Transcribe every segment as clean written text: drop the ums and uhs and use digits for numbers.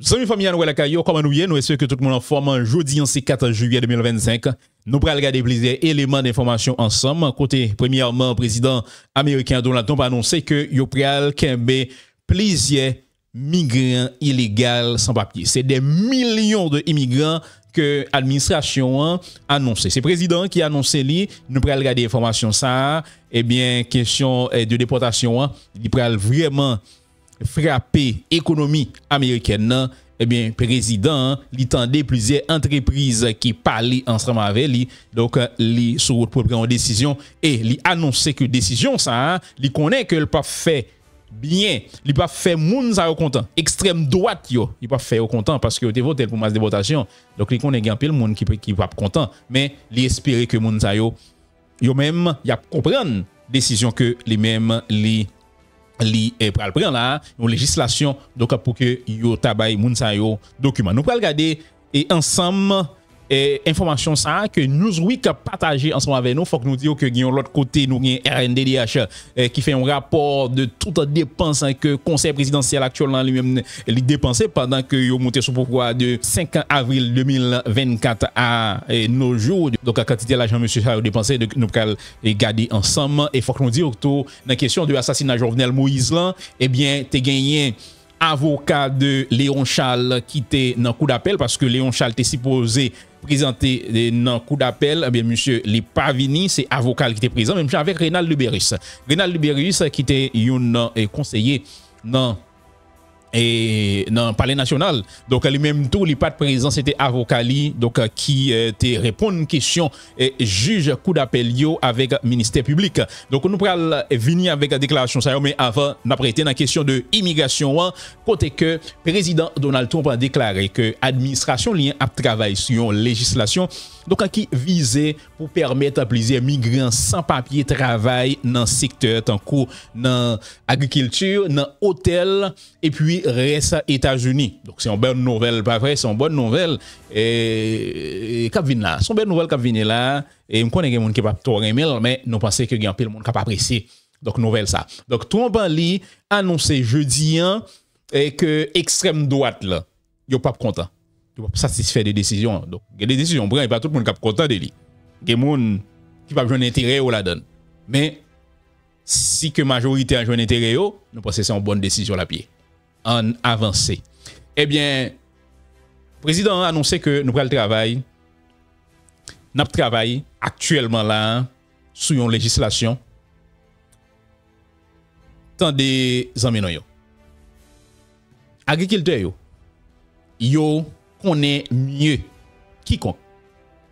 Salut famille Noël Kayo, comment nous y est? Nous espérons que tout le monde en forme. Jeudi, c'est 4 juillet 2025. Nous allons regarder plusieurs éléments d'information ensemble. Côté, premièrement, président américain Donald Trump a annoncé que il pral kembe plusieurs migrants illégaux sans papier. C'est des millions d'immigrants que l'administration a annoncé. C'est le président qui a annoncé lui. Nous allons regarder l'information ça. Eh bien, question de déportation, il pral vraiment frapper l'économie américaine, eh bien, président, il tendait plusieurs entreprises qui parlaient ensemble avec lui. Donc, il sur route pour prendre une décision et il annonçait que décision ça, il connaît que le pas fait bien, il pas fait moun ça content. Extrême droite yo, il pas fait au content parce que tu voté pour masse de votation. Donc, il connaît un peu le monde qui pas content, mais il espérait que moun ça yo même y a comprendre décision que les mêmes li pral prendre là une législation donc pour que yo tabay moun sa yo document nous pral regarder et ensemble information ça que Newsweek a partagé ensemble avec nous faut que nous disions que gagne l'autre côté nous gagne RNDDH qui fait un rapport de toute dépense que conseil présidentiel actuellement lui-même il dépensé pendant que yo monté sur pouvoir de 5 avril 2024 à nos jours donc la quantité l'argent monsieur ça dépensé nous pral regarder ensemble et faut que nous disions autour dans question de l'assassinat Jovenel Moïse là eh bien t'es gagné avocat de Léon Charles qui était dans coup d'appel parce que Léon Charles était supposé présenter dans coup d'appel, eh bien monsieur li pas vini, c'est avocat qui était présent même avec Rénal Luberis. Rénal Luberis qui était un conseiller dans palais national. Donc lui-même tout li pas de présent, c'était avocat li donc qui te répond une question juge coup d'appel yo avec ministère public. Donc nous pral venir avec la déclaration ça mais avant n'a prêté dans question de immigration côté que président Donald Trump a déclaré que administration lien a travail sur une législation donc qui visait pour permettre à plusieurs migrants sans papier travail dans secteur tant que dans agriculture, dans hôtel et puis reste États-Unis. Donc c'est une bonne nouvelle pas vrai, c'est une bonne nouvelle et cap vinn là. C'est une bonne nouvelle cap vinn là et me connais des monde qui pas trop aimer mais nous pensons que il y a plein de monde qui pas apprécier. Donc nouvelle ça. Donc Trump li annoncé jeudi que extrême droite là, yo pas content. Tu pas satisfait des décisions. Donc, il y a des décisions, il pas tout le monde qui est content de lui. Il y a des gens qui pas besoin d'intérêt ou la donne. Mais si que majorité a besoin d'intérêt, nous pensons que c'est une bonne décision la pied. En avancé. Eh bien, le président a annoncé que nous prenons le travail. Nous travaillons actuellement là sur une législation. Tant des amis yo. Agriculteurs yo connaît mieux quiconque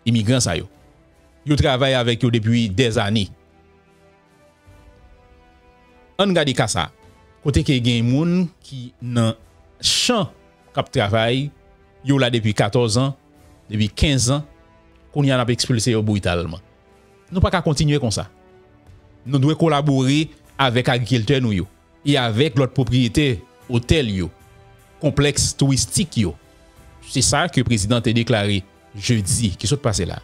immigrants ça yo. Yo travaille avec eux depuis des années. On regarde ça. Côté que gen moun qui nan champ k'ap travail, yo là depuis 14 ans, depuis 15 ans, qu'on y a expulsé yo brutalement. Nous pas qu'à continuer comme ça. Nous devons collaborer avec agriculteurs nous yo et avec l'autre propriété hôtel yo, complexe touristique yo. C'est ça que le président a déclaré jeudi, qui s'est passé là.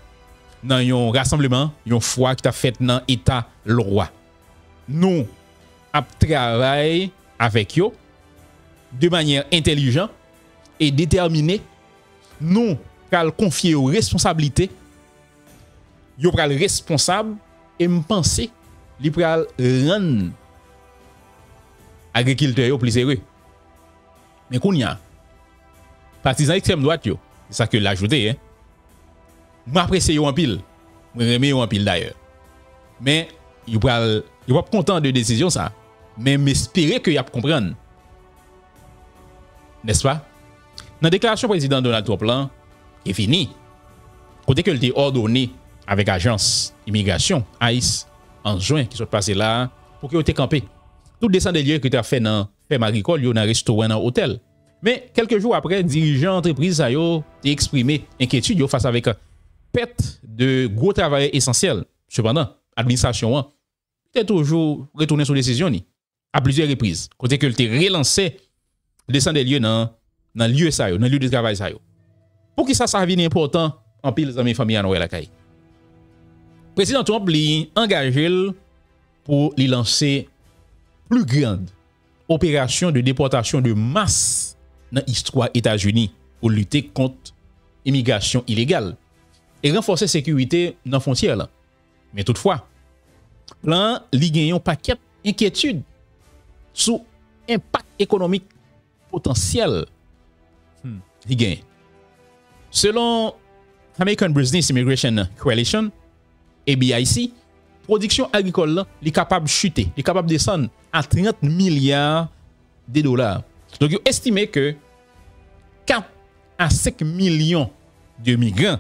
Dans un rassemblement, une fois qui a fait dans l'État le roi. Nous avons travaillé avec eux de manière intelligente et déterminée. Nous allons confier aux responsabilités. Nous allons responsable et me penser qu'ils allons rendre agriculteurs plus heureux. Mais qu'on y a partisans extrême droite yo, c'est ça que l'ajouter hein. M'apprécie en pile, me remet en pile d'ailleurs. Mais il pas content de décision ça, mais m'espérer que y a comprendre. N'est-ce pas? Dans déclaration président Donald Trump là, est fini. Côté que il était ordonné avec agence immigration ICE en juin qui sont passé là pour que yo te campé. Tout descend des lieux que tu as fait dans ferme agricole, yo dans restaurant dans hôtel. Mais quelques jours après, dirigeants d'entreprise a exprimé inquiétude face avec perte de gros travailleurs essentiels. Cependant, l'administration est toujours retournée sur décision à plusieurs reprises. Côté que elle relancé descendre des lieux dans lieu ça dans lieu de travail ça. Pour qui ça devient important en pile les amis famille à Noël la caille. Président Trump li engagé pour lui lancer plus grande opération de déportation de masse dans l'histoire États-Unis pour lutter contre l'immigration illégale et renforcer la sécurité dans la frontière là. Mais toutefois, là, il y a un paquet d'inquiétudes sur l'impact économique potentiel. Selon American Business Immigration Coalition, ABIC, production agricole est capable de chuter, est capable de descendre à 30 milliards de dollars. Donc, ils estiment que 4 à 5 millions de migrants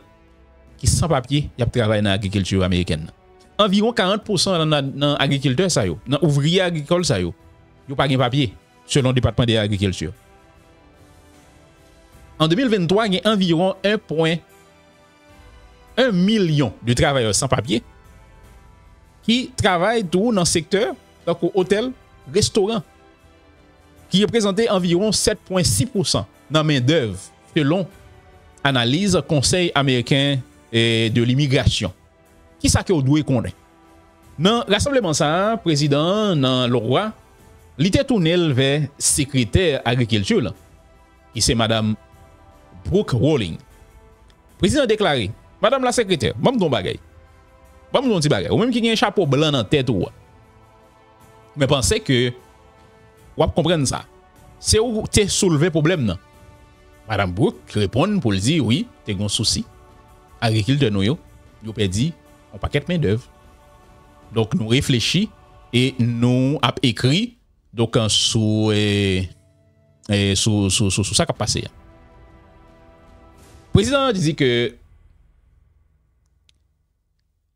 qui sont sans papier, ils travaillent dans l'agriculture américaine. Environ 40% dans l'agriculteur, dans l'ouvrier agricole, ils n'ont pas de papier, selon le département de l'agriculture. En 2023, il y a environ 1,1 million de travailleurs sans papier qui travaillent tout dans le secteur, donc au hôtel, restaurant, qui représentait environ 7,6% dans main-d'œuvre, selon analyse Conseil américain de l'immigration. Qui ça que vous devez connaître? Dans le rassemblement, ça, président, dans le roi, il était tourné vers secrétaire agriculture, qui c'est Madame Brooke Rolling. Président a déclaré, Madame la secrétaire, je vais vous bagay. Je vais vous dire bagay. Ou même qui a un chapeau blanc dans la tête. Mais pensez que, vous comprenez ça. C'est où tu as soulevé le problème. Non? Madame Brooke répond pour dire, oui, tu as un souci. Agriculteur, nous, nous perdu un paquet de main-d'œuvre. Donc, nous réfléchissons et nous avons écrit donc, sur ça qui a passé. Le président dit que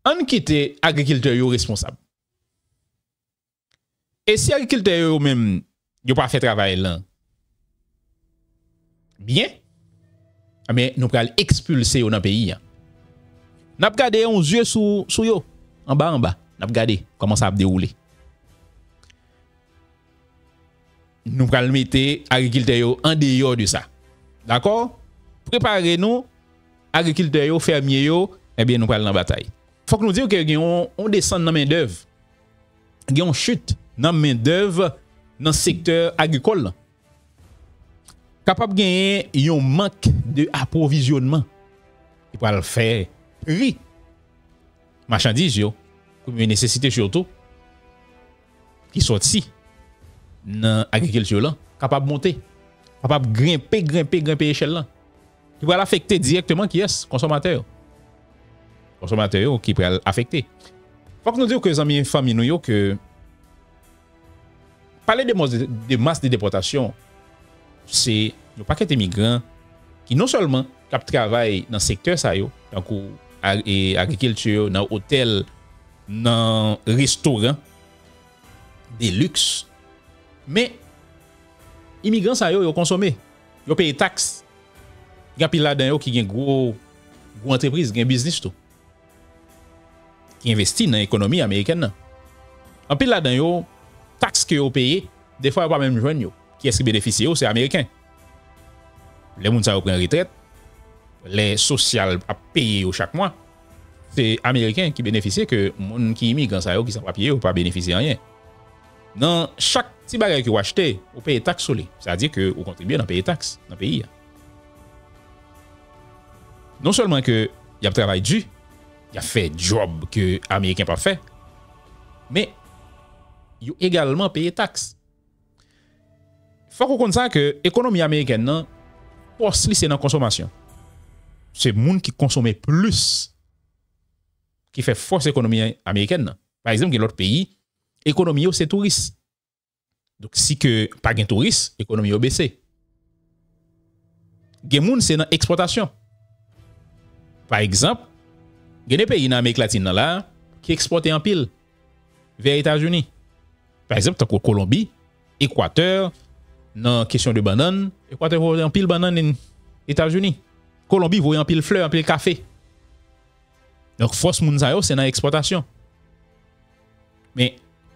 on quitte agriculteurs responsables. Et si agriculteurs même n'ont pas fait travail là, bien, mais nous allons expulser dans le pays. Nous avons gardé un yeux sous yo, en bas. Nous avons gardé comment ça a déroulé. Nous allons mettre agriculteurs en dehors de ça. D'accord? Préparez-nous, agriculteurs, fermiers, eh bien, nous allons dans la bataille. Il faut que nous disions qu'on descend dans la main-d'œuvre. Il y a une chute dans la main-d'œuvre dans le secteur agricole. Capable de gagner un manque d'approvisionnement. Il va le faire prix. Marchandises, comme une nécessité surtout, qui sont ici, dans l'agriculture, capable de monter, capable de grimper l'échelle là. Qui va l'affecter directement qui est consommateur. Consommateur qui peut l'affecter. Faut que nous disions que les amis famille nous que parler de masse de déportation, c'est le paquet de migrants qui non seulement travaillent dans le secteur ça yo, donc agriculture, dans hôtel, dans restaurant, des luxe, mais immigrants ça yo consommer, yo paye taxes. Il y a pile là-dedans qui a une grosse entreprise, qui a un business tout. Qui investit dans l'économie américaine. En pile là-dedans, taxes que vous payez, des fois, pas même joindre. Qui est-ce qui bénéficie? C'est américain. Les gens qui prennent retraite, les sociales à payer chaque mois, c'est américain qui bénéficie que les gens qui immigrent qui sont papiers ou pas bénéficier rien. Dans chaque petit bagage que vous achetez, vous payez taxes sur lui. C'est-à-dire que vous contribuez à payer taxes dans le pays. Non seulement que il y a travail dû, il a fait job que les Américains pas fait, mais il a également payé taxes. Il faut qu'on comprenne ça que l'économie américaine, c'est dans la consommation. C'est le monde qui consomme plus qui fait force l'économie américaine. Par exemple, dans l'autre pays, l'économie c'est touriste. Donc si que pas de touristes, l'économie a baissé. Les gens c'est dans l'exportation. Par exemple, il y a des pays dans l'Amérique latine là, qui exportent en pile vers les États-Unis. Par exemple, comme Colombie, Équateur, dans la question de banane, Équateur voit en pile banane aux États-Unis. Colombie voit en pile fleurs, en pile café. Donc, force mounsayo, c'est dans l'exportation. Mais,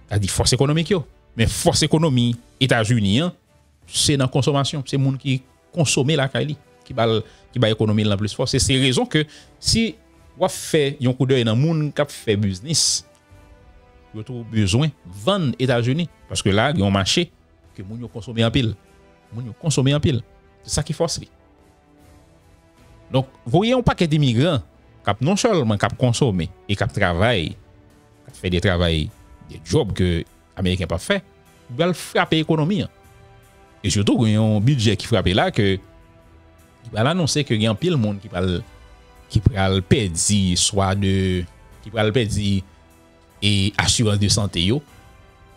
ça dit force économique. Mais force économie États-Unis, c'est dans la consommation. C'est les gens qui consomment la Kali. Qui va économiser la plus fort. C'est ces raisons que si vous faites un coup d'œil dans le monde qui fait business, vous avez besoin de vendre aux États-Unis. Parce que là, il y a un marché que vous consommez en pile. Vous consommez en pile. C'est ça qui force. Donc, vous voyez un paquet d'immigrants qui non seulement qui consomment et qui travaillent, qui fait des travails, des jobs que les Américains pas fait, ils veulent frapper l'économie. Et surtout, il y a un budget qui frappe là que il va annoncer que il y a un pile monde qui va perdre soit de qui va perdre et assurance de santé yo,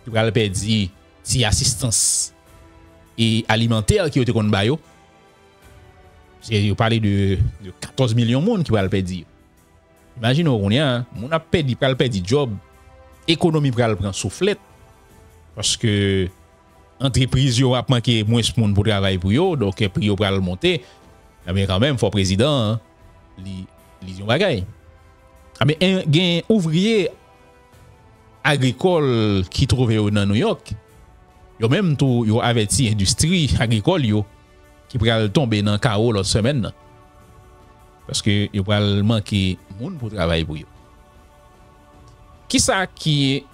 qui va perdre si assistance et alimentaire qui ont été kon ba yo. J'ai parlé de 14 millions de monde qui va le perdre. Imaginez on y a on a perdu job, économie va prendre soufflette parce que entreprise yo a manqué moins de monde pour travailler pour yo, donc prix yo va monter. Mais quand même faut président li yon bagay. Mais un ouvrier agricole qui trouve dans New York, yo même tout yo averti industrie agricole yo qui pral tomber dans chaos l'autre semaine parce que yo pral manquer monde pour travailler pour yo. Qui ça qui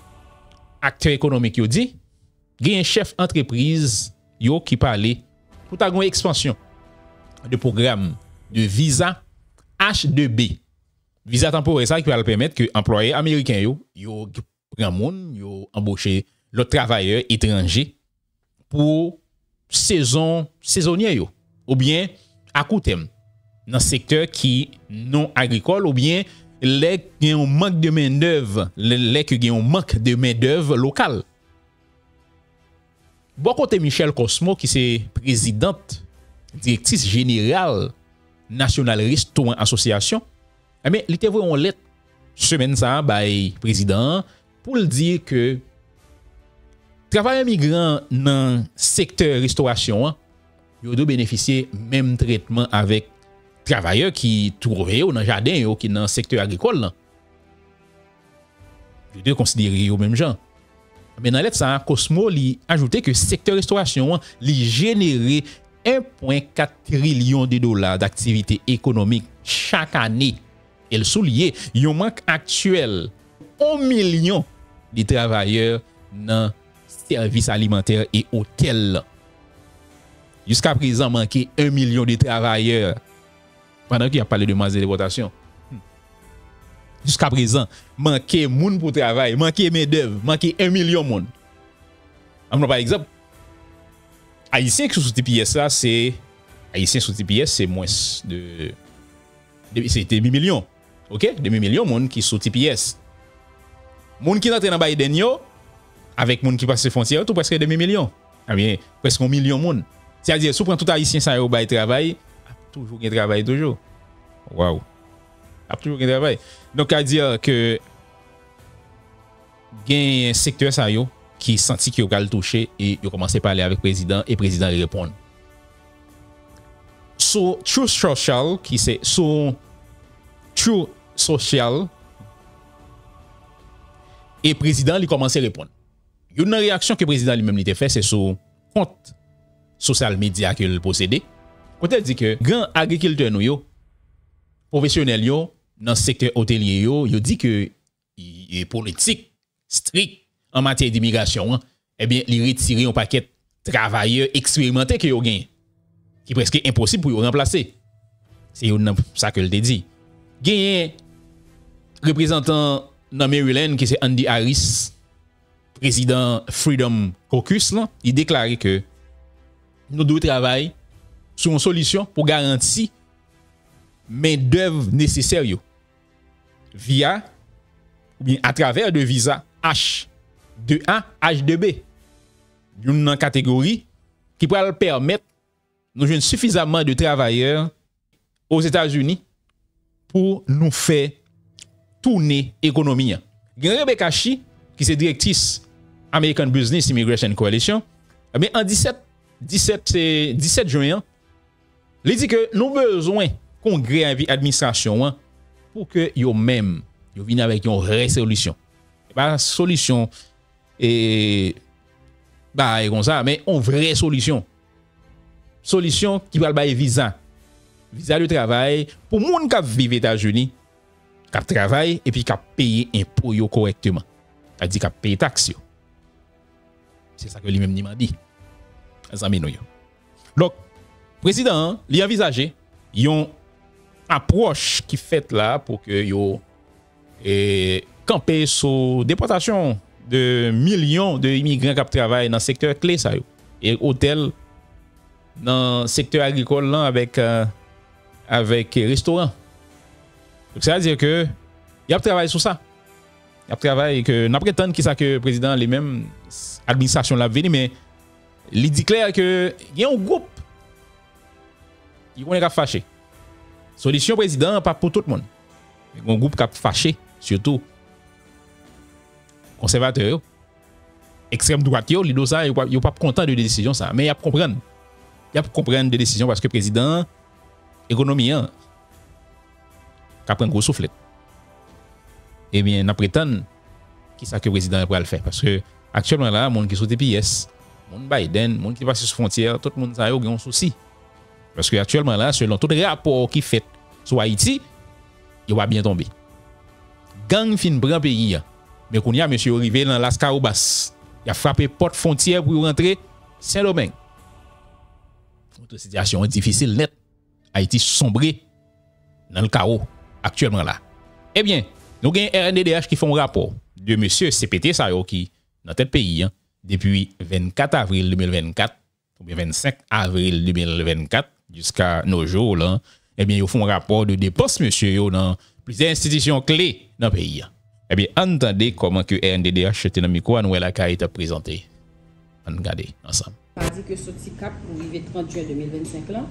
acteur économique yo dit? Gen un chef entreprise yo qui parle pour ta gon expansion de programme de visa H2B. Visa temporaire ça qui va permettre que employés américains yo prend monde, yo embaucher l'autre travailleur étranger pour saisonnier yo ou bien à court terme dans secteur qui non agricole ou bien les qui ont manque de main-d'œuvre, les qui ont manque de main-d'œuvre locale. Bon côté Michel Cosmo qui c'est présidente directrice générale National Restaurant Association, mais il était vraiment lettre semaine ça by président pour le dire que travailleurs migrants dans secteur restauration ils doivent bénéficier même traitement avec travailleurs qui trouvent dans jardin qui dans secteur agricole. Ils doivent considérer au même genre. Mais dans lettre ça Cosmo li ajouté que secteur restauration li générer 1,4 trillion de dollars d'activité économique chaque année. Elle souligne un manque actuel 1 million de travailleurs dans services alimentaires et hôtels. Jusqu'à présent, manqué 1 million de travailleurs. Pendant qu'il a parlé de masse de déportation. Jusqu'à présent, manqué moun pour travail, manqué main-d'œuvre, manqué 1 million de monde. Par exemple, Haïtien qui sous TPS là, c'est Haïtien sous TPS, c'est moins de c'est demi-million. OK? Demi-million monde qui sous TPS. Monde qui rentre dans Biden yo avec monde qui passe les frontières, tout presque demi-million. Ah bien, presque 1 million de monde. C'est-à-dire, si on prend tout Haïtien ça yo bay travail, toujours un travail toujours. Waouh. Toujours un travail. Donc à dire que gain un secteur ça yo qui senti qu'il va le toucher et il commence à parler avec le président et le président répond. So True Social qui c'est so True Social et le président il commence à répondre. Une réaction que le président lui-même il fait c'est sur compte social media qu'il possédait. Quand il dit que grand agriculteur nous yo professionnel yo dans le secteur hôtelier yo dit que il politique strict en matière d'immigration, eh bien, il retire un paquet de travailleurs expérimentés que vous gagnez, qui est presque impossible pour vous remplacer. C'est ça que je te dis. Gagné représentant dans Maryland qui c'est Andy Harris, président Freedom Caucus, là, il déclare que nous devons travailler sur une solution pour garantir main-d'œuvre nécessaire via ou bien à travers de visa H2A, H2B. Une catégorie qui pourra permettre nous jouer suffisamment de travailleurs aux États-Unis pour nous faire tourner l'économie. Rebecca Chi, qui est directrice American Business Immigration Coalition, mais en 17 juin, il dit que nous avons besoin congrès et administration pour que yo même yo vienne avec une vraie solution. Pas solution et bah comme ça mais une vraie solution. Solution qui va bailler visa de travail pour moun qui vivent aux États-Unis, qui travaille et puis qui paye impôt yo correctement. C'est-à-dire qui paye taxe. C'est ça que lui-même m'a dit. Donc président, il envisagé une approche qui fait là pour que yo camper sur déportation de millions d'immigrants qui travaillent dans le secteur clé ça yo. Et hôtel dans le secteur agricole là avec restaurant. Donc ça veut dire que il y a travaillé sur ça. Il y a travaillé que n'a prétendre qui ça que le président lui-même administration l'a venu mais il dit clair que il y a un groupe qui est fâché. Solution président pas pour tout le monde. Il y a un groupe qui est fâché surtout conservateur extrême droite yo li do ça yo pas content de décision ça mais il y a comprendre des décisions parce que président économie qui prend gros soufflet. Eh bien, n'a prétend qui ça que le président va le faire parce que actuellement là, monde qui saute pièces, monde Biden, monde qui passe sur frontière, tout le monde ça a un souci. Parce que actuellement là, selon tout rapport qui fait sur Haïti, il va bien tomber. Gang fin prend pays mais qu'on y a monsieur arrivé dans las Carobas, il a frappé porte frontière pour rentrer Saint-Domingue. Une situation difficile net. Haïti sombré dans le chaos actuellement là. Eh bien, nous avons un RNDDH qui font un rapport de monsieur CPT Sayo qui dans tel pays depuis 24 avril 2024 ou bien 25 avril 2024 jusqu'à nos jours là, eh bien ils font un rapport de dépenses monsieur dans plusieurs institutions clés dans le pays. Eh bien, entendez comment que RNDDH était dans le micro nous la été présenté. On regarde ensemble. Pas dit que ce petit cap pour arriver 30 juin 2025 là,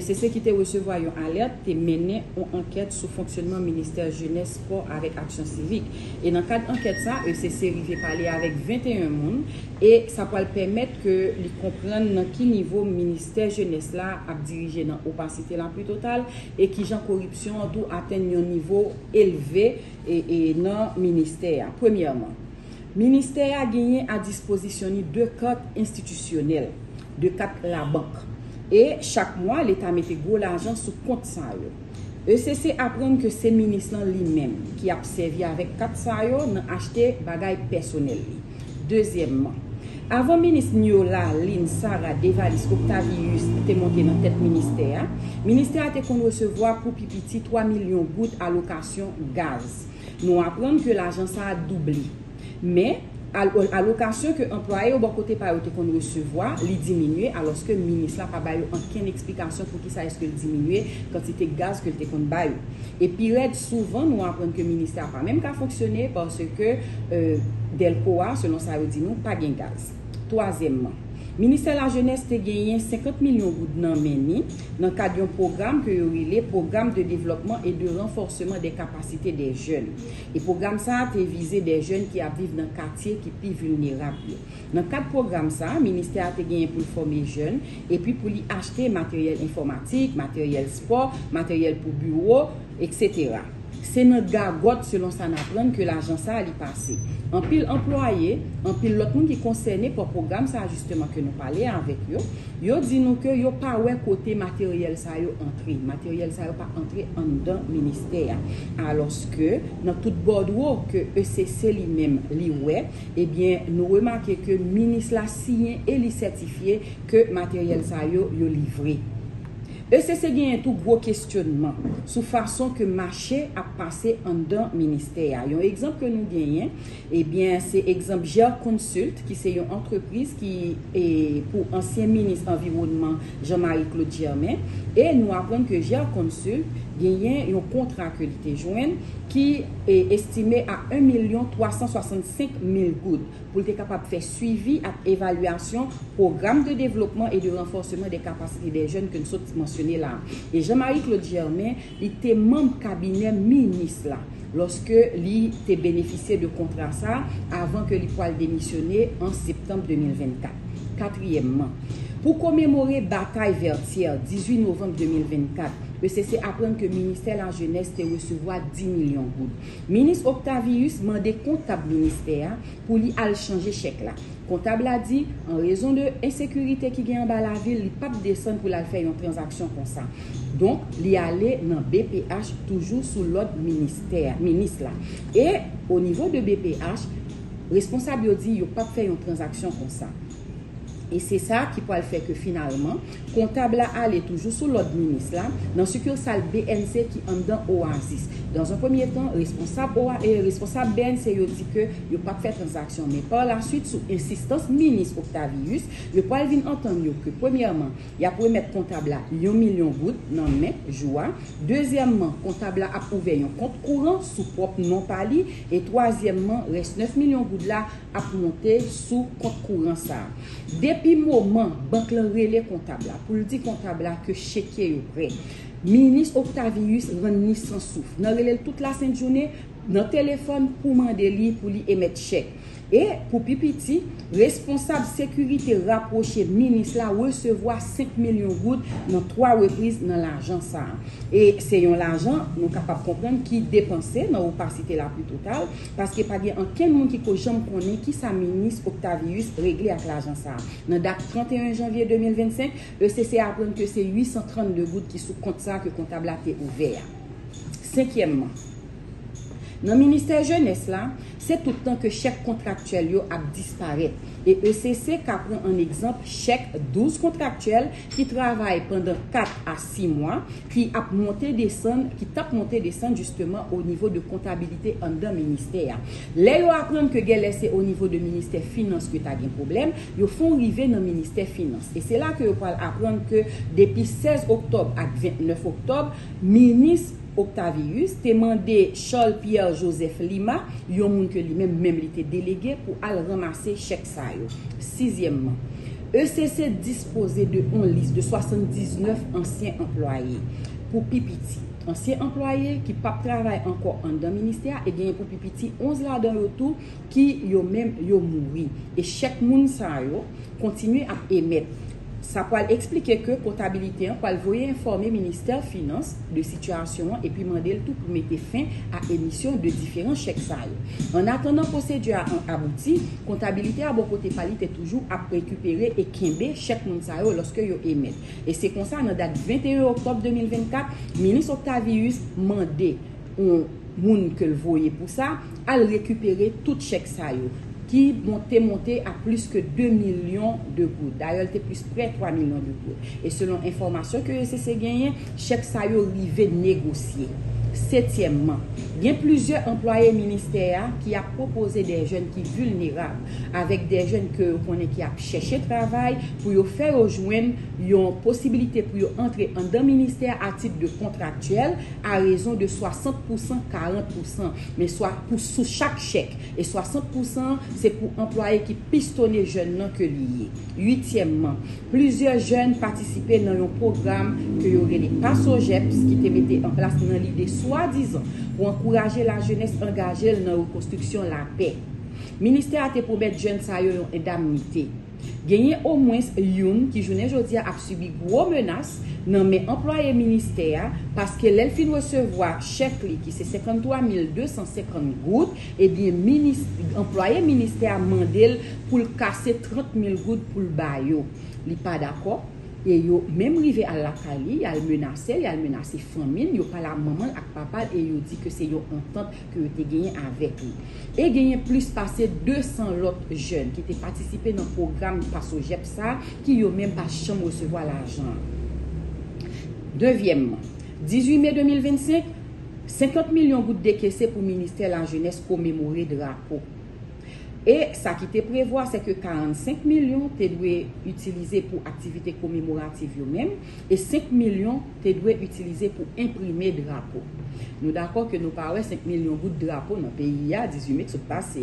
c'est ce qui te recevoir une alerte et mené une enquête sur fonctionnement ministère jeunesse sport avec action civique et dans le cadre d'enquête ça ECC arrivé parler avec 21 monde et ça peut permettre que les comprendre dans quel niveau ministère jeunesse là a dirigé dans opacité la plus totale et qui genre corruption tout atteindre un niveau élevé et dans ministère. Premièrement, le ministère a gagné à disposition deux cartes institutionnelles, deux cartes la banque. Et chaque mois, l'État mettait gros l'argent sur compte ça. ECC apprend que c'est le ministre lui-même qui a servi avec 4 ça dans acheter bagaille personnel. Deuxièmement, avant ministre Niola, Lynn, Sarah, Devalis, Octavius était monté dans tête ministère, le ministère a été qu'on recevoir pour pipiti 3 millions de gouttes allocation gaz. Nous apprenons que l'argent ça a doublé. Mais allocation que employé au bon côté par qu'on recevoir, il diminue alors que le ministre n'a pas aucune explication pour qui ça est-ce que diminue quantité de gaz que le qu'on baille. Et puis souvent nous apprenons que le ministère n'a pas même qu'à fonctionner parce que Delcoa selon ça dit nous pas gain gaz. Troisièmement, le ministère de la Jeunesse a gagné 50 millions de gouttes dans le cadre d'un programme que le programme de développement et de renforcement des capacités des jeunes. Et le programme ça a visé des jeunes qui vivent dans le quartier qui sont plus vulnérables. Dans le cadre du programme ça, le ministère a gagné pour former les jeunes et puis pour lui acheter matériel informatique, matériel sport, matériel pour bureau, etc. C'est notre gargote selon ça n'apprend que l'argent ça a passé. En pile employé, en pile l'autre monde qui concerné pour le programme ça justement que nous parler avec eux, yo dit nous que yo pas ouais côté matériel ça yo entré, matériel ça yo pas entré en dedans ministère. Alors que dans tout bordereau que ECC lui-même li ouais, eh bien nous remarquer que ministre l'a signé et li certifié que matériel ça yo livré. ECC a un tout gros questionnement sur façon que le marché a passé en dedans ministère. Un exemple que nous gagnons, eh bien, c'est exemple Gère Consult, qui c'est une entreprise qui est pour ancien ministre environnement Jean-Marie Claude Germain. Et nous apprenons que Gère Consult gagne un contrat que l'ité joint qui est estimé à 1 365 000 gouttes pour être capable de faire suivi et évaluation programme de développement et de renforcement des capacités des jeunes que nous sommes mentionnés là. Et Jean-Marie Claude Germain, il était membre cabinet ministre là lorsque il était bénéficié de contrat ça avant que il puisse démissionner en septembre 2024. Quatrièmement, pour commémorer bataille vertière 18 novembre 2024, ECC apprend que le ministère de la Jeunesse te recevoir 10 millions de gouttes. Ministre Octavius demandé comptable ministère pour lui aller changer chèque là. Comptable a dit en raison de l'insécurité qui gagne en bas la ville, il pas descendre pour la faire une transaction comme ça. Donc, il allé dans BPH toujours sous l'autre ministre là. Et au niveau de BPH, responsable dit il pas faire une transaction comme ça. Et c'est ça qui peut le faire que finalement, comptable a allé toujours sous l'autre ministre là, dans succursale BNC qui en dans Oasis. Dans un premier temps, responsable BNC il dit que il pas fait transaction, mais par la suite sous insistance ministre Octavius, il peut venir entendre que premièrement, il a pour mettre comptable là 1 million gouttes dans mai joie. Deuxièmement, comptable là a ouvert un compte courant sous propre nom pali et troisièmement, reste 9 millions gouttes là a monter sous compte courant ça. Depuis moment, banque le relais comptable là, pour le dire comptable là que chèque est prêt. Ministre Octavius rend sans souffle. Dans relais toute la sainte journée, dans téléphone pour demander lui pour lui émettre chèque. Et pour Pipiti, responsable sécurité rapproché ministre là recevoir 5 millions gouttes dans 3 reprises dans l'argent ça. Et c'est l'argent nous capable comprendre qui dépensé dans l'opacité la plus totale parce que pas gain aucun monde qui ko jamais connaît qui sa ministre Octavius réglé avec l'argent ça. Dans date 31 janvier 2025, ECC apprend que c'est 832 gouttes qui sous compte ça que comptable a été ouvert. Cinquièmement, dans le ministère jeunesse là, c'est tout le temps que chèque contractuel yo a disparu. Et ECC qui prend un exemple chèque 12 contractuels qui travaillent pendant 4 à 6 mois, qui a monté descendre, justement au niveau de comptabilité en dans ministère. Là yo apprendre que laissé au niveau de ministère finance que tu as un problème, yo font arriver dans ministère finance. Et c'est là que yo parle apprendre que depuis 16 octobre à 29 octobre, ministre Octavius te mandé Charles Pierre Joseph Lima, yon moun que lui-même était délégué pour aller ramasser chèque ça yo. Sixièmement, ECC disposait de une liste de 79 anciens employés pour Pipiti. Anciens employés qui pas travaillent encore en dans ministère et gagne pour Pipiti 11 là dans retour qui yo même yo mouri et chaque moun ça yo continue à émettre. Ça peut expliquer que comptabilité peut voyer informer ministère finance de situation et puis demander le tout pour mettre fin à émission de différents chèques ça. En attendant procédure abouti, comptabilité à bon côté palité toujours à récupérer et kembe chèque moun ça lorsque yo émet. Et c'est comme ça dans date 21 octobre 2024, ministre Octavius mandé on moun que le voyer pour ça à récupérer tout chèque ça qui montait à plus que 2 millions de gouttes. D'ailleurs, il était plus près de 3 millions de gouttes. Et selon information que ECC gagne, chèque ça yo rivé négocier. Septièmement, il y a plusieurs employés ministères qui a proposé des jeunes qui sont vulnérables avec des jeunes qui a cherché travail pour faire rejoindre une possibilité pour entrer dans le ministère à titre de contractuel à raison de 60%, 40%, mais soit pour sous chaque chèque. Et 60% c'est pour employés qui pistonnent jeunes que liés. Huitièmement, plusieurs jeunes participaient dans un programme que y aurait les PASSOGEPS qui était mis en place dans l'idée soi-disant pour encourager la jeunesse engagée dans la reconstruction de la paix. Le ministère a été pour mettre jeunes ça une indemnité. Gagner au moins une qui journée aujourd'hui a subi gros menaces dans mes employés ministère parce que l'elfin recevoir chèque qui c'est 53 250 gouttes et bien employé ministère mandel pour casser 30 000 gouttes pour le bayo. Il pas d'accord. Et yo même arrivé à la Cali, il a menacé famille, yo pas la maman avec papa et yo dit que c'est yo entente que yo te gagné avec lui. Et gagné plus passé 200 autres jeunes qui étaient participé dans le programme PASSOGEP ça qui yo même pas chambre recevoir l'argent. Deuxièmement, 18 mai 2025, 50 millions de gouttes décaissées pour le ministère de la jeunesse commémorer drapeau. Et ça qui te prévoit, c'est que 45 millions te doit utiliser pour activités commémoratives eux-mêmes et 5 millions te doit utiliser pour imprimer drapeau. Nous d'accord que nous parlons 5 millions de drapeaux dans le pays à 18 mai qui se passe.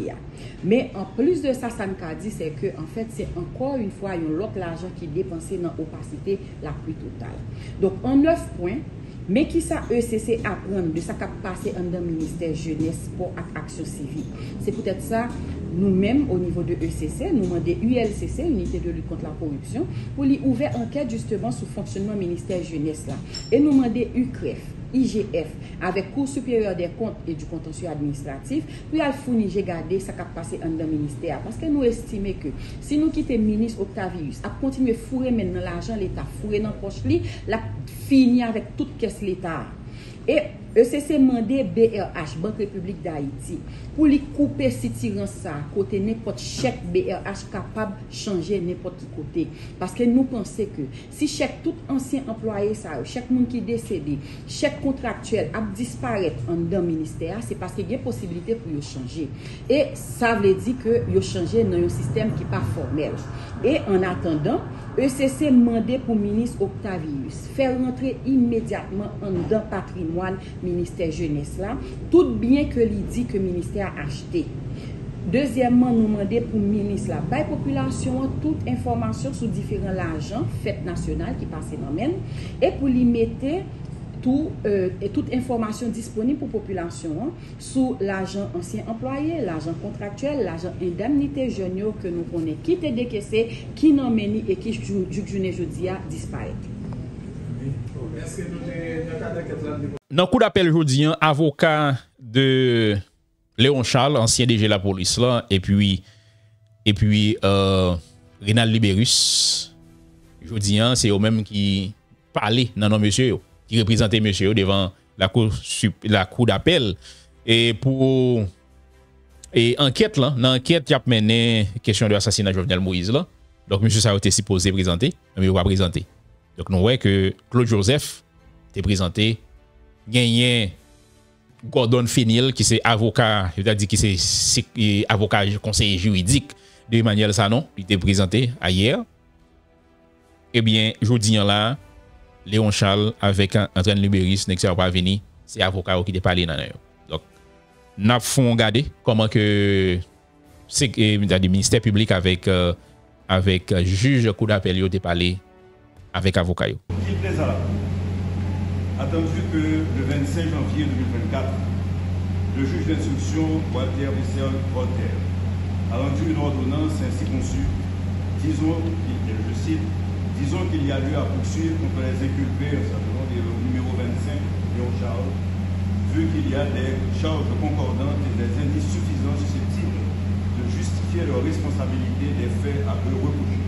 Mais en plus de ça, ça nous a dit c'est que en fait c'est encore une fois un autre l'argent qui est dépensé dans l'opacité la plus totale. Donc en 9 points. Mais qui ça ECC apprendre de ça qui a passé dans le ministère jeunesse pour action civique. C'est peut-être ça, nous-mêmes au niveau de ECC, nous demandons ULCC, Unité de lutte contre la corruption, pour lui ouvrir enquête justement sur le fonctionnement ministère jeunesse là. Et nous demandons UCREF, IGF, avec Cour supérieure des comptes et du contentieux administratif, pour aller fournir, regarder ça qui a passé dans le ministère. Parce que nous estimons que si nous quittons le ministre Octavius, à continuer à fourrer maintenant l'argent l'État, fourrer dans la poche, la finir avec toute caisse l'État. Et ECC mandé BRH, Banque République d'Haïti, pour lui couper si tirant ça, côté n'importe chèque BRH capable de changer n'importe qui côté. Parce que nous pensons que si chèque tout ancien employé, ça, chaque monde qui est décédé, chèque contractuel a disparaître en dans le ministère, c'est parce qu'il y a possibilité pour le changer. Et ça veut dire que il changer dans un système qui n'est pas formel. Et en attendant, ECC mandé pour le ministre Octavius faire rentrer immédiatement en dans patrimoine ministère jeunesse là tout bien que lui dit que le ministère a acheté. Deuxièmement, nous demandons pour le ministre la bail population toute information sur différents agents fête nationale qui passent dans même et pour lui mettre toute information disponible pour la population sur l'agent ancien employé, l'agent contractuel, l'agent indemnité jeune que nous connaissons, qui était décaissé, qui n'en mène et qui jeudi a disparaître. Dans le coup d'appel aujourd'hui, avocat de Léon Charles, ancien DG de la police là, et puis Renal Libérus, aujourd'hui, c'est eux-mêmes qui parlaient dans nos monsieur, qui représentait monsieur devant la cour d'appel. Et pour enquête là, dans l'enquête, il y a mené question de l'assassinat de Jovenel Moïse là. Donc monsieur ça a été supposé présenter, mais il va présenter. Donc nous voyons que Claude Joseph était présenté, gagné Gordon Fenil qui c'est avocat, c'est-à-dire qui c'est avocat conseiller juridique de Emmanuel Sanon, il était présenté hier. Eh bien, jeudi là, Léon Charles avec Antoine Libéris, n'est pas venu, c'est avocat qui était parlé dans eux. Donc, nous avons regardé comment que c'est le ministère public avec juge cour d'appel il était parlé avec avocat. Attendu que le 25 janvier 2024, le juge d'instruction Walter Wissel-Voltaire a rendu une ordonnance ainsi conçue, disons qu'il y a lieu à poursuivre contre les inculpés, simplement le numéro 25, Léon Charles, vu qu'il y a des charges concordantes et des indices suffisants susceptibles de justifier leur responsabilité des faits à eux reprochés.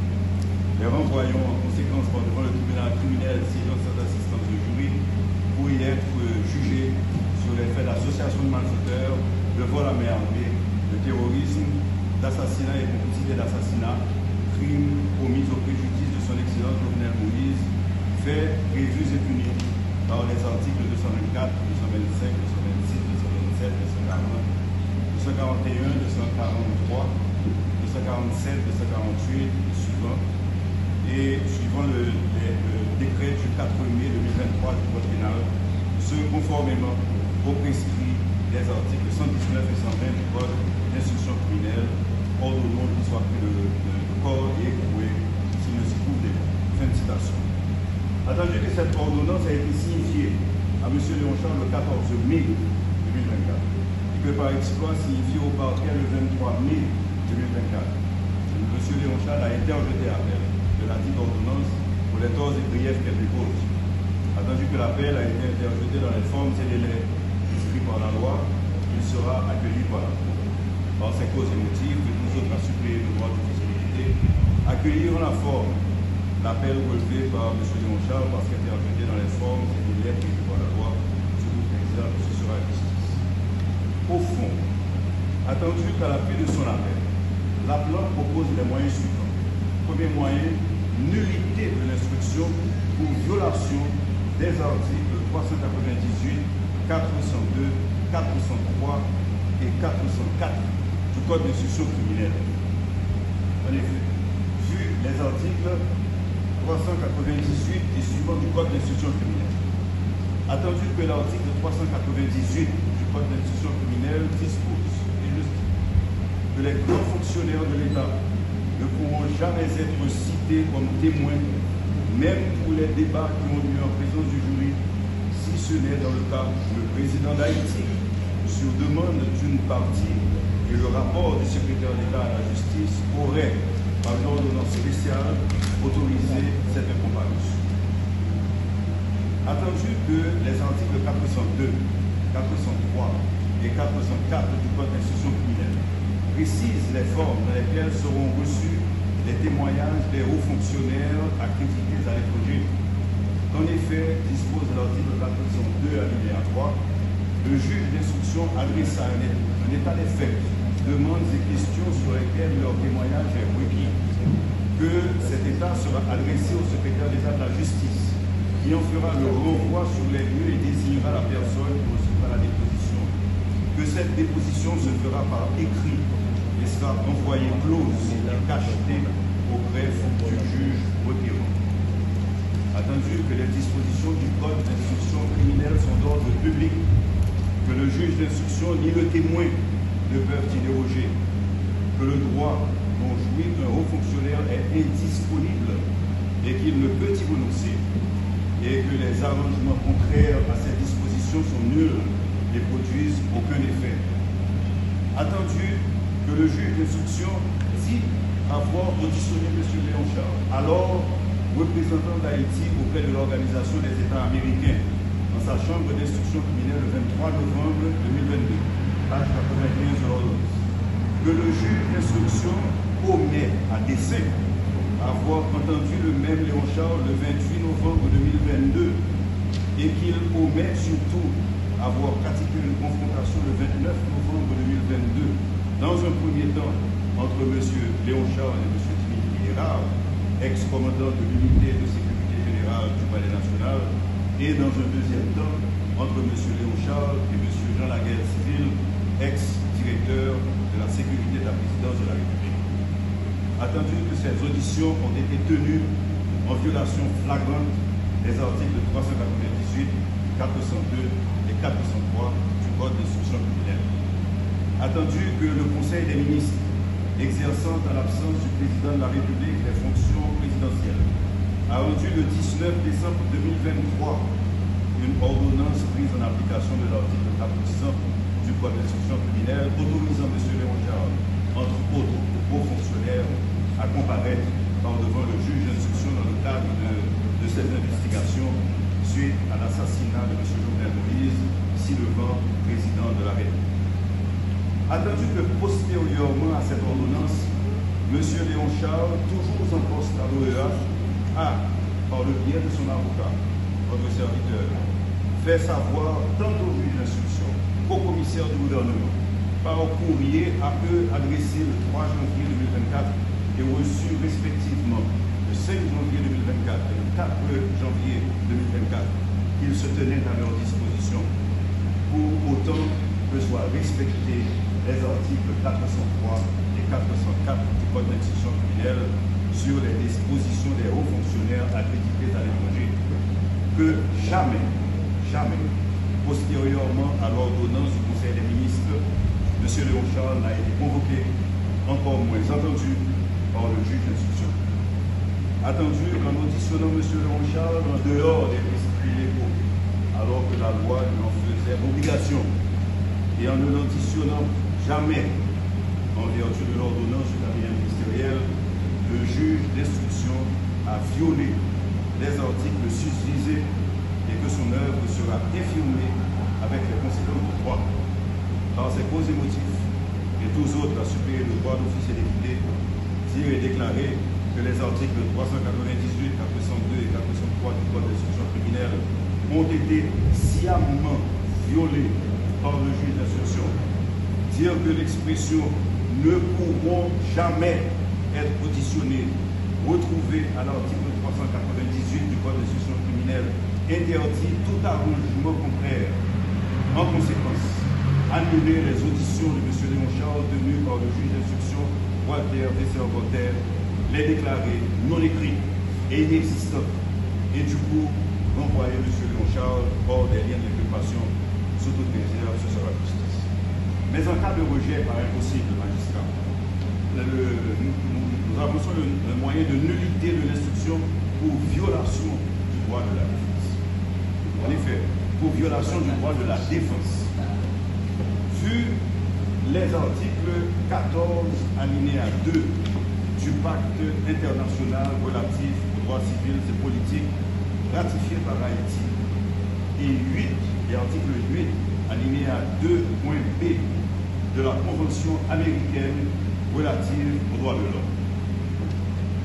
Les renvoyons en conséquence devant le tribunal criminel siégeant sans assistance de jury pour y être jugé sur les faits d'association de malfaiteurs, de vol à main armée, de terrorisme, d'assassinat et complicité d'assassinat, crime commis au préjudice de son excellence Jovenel Moïse, faits prévus et punis par les articles 224, 225, 226, 227, 240, 241, 243, 247, 248 et suivant. Et suivant le décret du 4 mai 2023 du Code pénal, ce conformément aux prescrits des articles 119 et 120 du Code d'instruction criminelle, ordonnons qu'il soit pris le corps et écroué s'il ne s'y trouve des fins de citation. Attendu que cette ordonnance a été signifiée à M. Léon Charles le 14 mai 2024 et que par exploit signifiée au parquet le 23 mai 2024, M. Léon Charles a interjeté appel de la dite ordonnance pour les torts et griefs qu'elle dépose. Attendu que l'appel a été interjeté dans les formes et délais inscrits par la loi, il sera accueilli par la Cour. Par ces causes et motifs, que nous autres à suppléer le droit de possibilité, accueillir en la forme l'appel relevé par M. Léon Charles parce qu'interjeté dans les formes et délais prévus par la loi, ce sera justice. Au fond, attendu qu'à l'appui de son appel, l'appelant propose les moyens suivants. Premier moyen, nullité de l'instruction pour violation des articles 398, 402, 403 et 404 du Code d'instruction criminelle. En effet, vu les articles 398 et suivants du Code d'instruction criminelle, attendu que l'article 398 du Code d'instruction criminelle dispose, et je dis, que les grands fonctionnaires de l'État ne pourront jamais être cités comme témoins, même pour les débats qui ont lieu en présence du jury, si ce n'est dans le cas où le président d'Haïti, sur demande d'une partie et le rapport du secrétaire d'État à la justice, aurait, par une ordonnance spéciale, autorisé cette comparution. Attendu que les articles 402, 403 et 404 du Code d'instruction criminelle précise les formes dans lesquelles seront reçus les témoignages des hauts fonctionnaires accrédités à l'étranger. En effet, dispose l'article 403 2, alinéa 3, le juge d'instruction adresse à un état des faits demandes et questions sur lesquelles leur témoignage est requis, que cet état sera adressé au secrétaire d'État de la justice, qui en fera le renvoi sur les lieux et désignera la personne qui recevra la déposition, que cette déposition se fera par écrit et sera envoyée close et cachetée au greffe du juge requérant. Attendu que les dispositions du code d'instruction criminelle sont d'ordre public, que le juge d'instruction ni le témoin ne peuvent y déroger, que le droit dont jouit un haut fonctionnaire est indisponible et qu'il ne peut y renoncer, et que les arrangements contraires à ces dispositions sont nuls et produisent aucun effet. Attendu que le juge d'instruction dit avoir auditionné M. Léon Charles, alors représentant d'Haïti auprès de l'Organisation des États américains, dans sa chambre d'instruction criminelle le 23 novembre 2022, page 95 de l'ordonnance, que le juge d'instruction omet à dessein avoir entendu le même Léon Charles le 28 novembre 2022 et qu'il omet surtout avoir pratiqué une confrontation le 29 novembre 2022, dans un premier temps entre M. Léon Charles et M. Dimitri Guérard, ex-commandant de l'unité de sécurité générale du Palais national, et dans un deuxième temps entre M. Léon Charles et M. Jean Laguerre Civil, ex-directeur de la sécurité de la présidence de la République. Attendu que ces auditions ont été tenues en violation flagrante des articles 398, 402 et 403 du Code d'instruction criminelle. Attendu que le Conseil des ministres, exerçant en l'absence du président de la République les fonctions présidentielles, a rendu le 19 décembre 2023 une ordonnance prise en application de l'article 400 du Code d'instruction criminelle autorisant M. Léon Charles, entre autres hauts fonctionnaires, à comparaître par devant le juge d'instruction dans le cadre de cette investigation suite à l'assassinat de M. Jovenel Moïse, ci-devant président de la République. Attendu que postérieurement à cette ordonnance, M. Léon Charles, toujours en poste à l'OEA, a, par le biais de son avocat, votre serviteur, fait savoir tant au juge d'instruction qu'au commissaire du gouvernement, par courrier à eux adressé le 3 janvier 2024 et reçu respectivement le 5 janvier 2024 et le 4 janvier 2024, qu'ils se tenaient à leur disposition pour autant que soient respectés les articles 403 et 404 du Code d'instruction criminelle sur les dispositions des hauts fonctionnaires accrédités à l'étranger, que jamais, postérieurement à l'ordonnance du Conseil des ministres, M. Léon Charles n'a été convoqué, encore moins entendu par le juge d'instruction. Attendu qu'en auditionnant M. Léon Charles en dehors des prescrits légaux, alors que la loi lui en faisait obligation, et en ne l'auditionnant jamais en vertu de l'ordonnance du cabinet ministériel, le juge d'instruction a violé les articles susvisés et que son œuvre sera infirmée avec les conséquences de droit. Par ces causes et motifs, et tous autres à supérieur le droit d'office et d'équité, dire et déclarer que les articles 398, 402 et 403 du Code d'instruction criminelle ont été sciemment violés par le juge d'instruction. Dire que l'expression « ne pourront jamais être auditionnés » retrouvée à l'article 398 du Code d'instruction criminelle interdit tout arrangement contraire. En conséquence, annuler les auditions de M. Léon Charles tenues par le juge d'instruction Walter Desser-Voltaire, les déclarer non écrits et inexistants, et du coup renvoyer M. Léon Charles hors des liens d'inculpation sous toute réserve, ce sera justice. Mais en cas de rejet par impossible, magistrat, nous avançons le moyen de nullité de l'instruction pour violation du droit de la défense. En effet, pour violation du droit de la défense. Vu les articles 14 alinéa 2 du pacte international relatif aux droits civils et politiques ratifié par Haïti et 8 et article 8 alinéa 2.b de la Convention américaine relative aux droits de l'homme.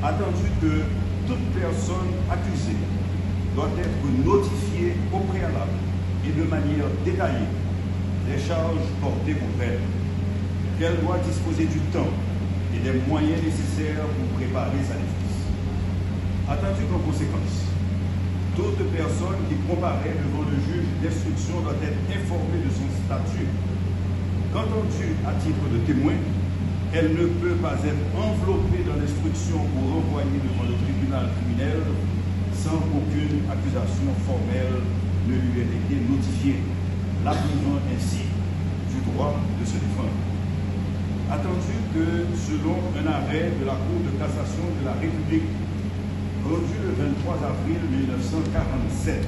Attendu que toute personne accusée doit être notifiée au préalable et de manière détaillée les charges portées contre elle, qu'elle doit disposer du temps et des moyens nécessaires pour préparer sa défense. Attendu qu'en conséquence, toute personne qui comparaît devant le juge d'instruction doit être informée de son statut. Qu'entendue à titre de témoin, elle ne peut pas être enveloppée dans l'instruction ou renvoyée devant le tribunal criminel sans qu'aucune accusation formelle ne lui ait été notifiée, la privant ainsi du droit de se défendre. Attendu que, selon un arrêt de la Cour de cassation de la République, rendu le 23 avril 1947,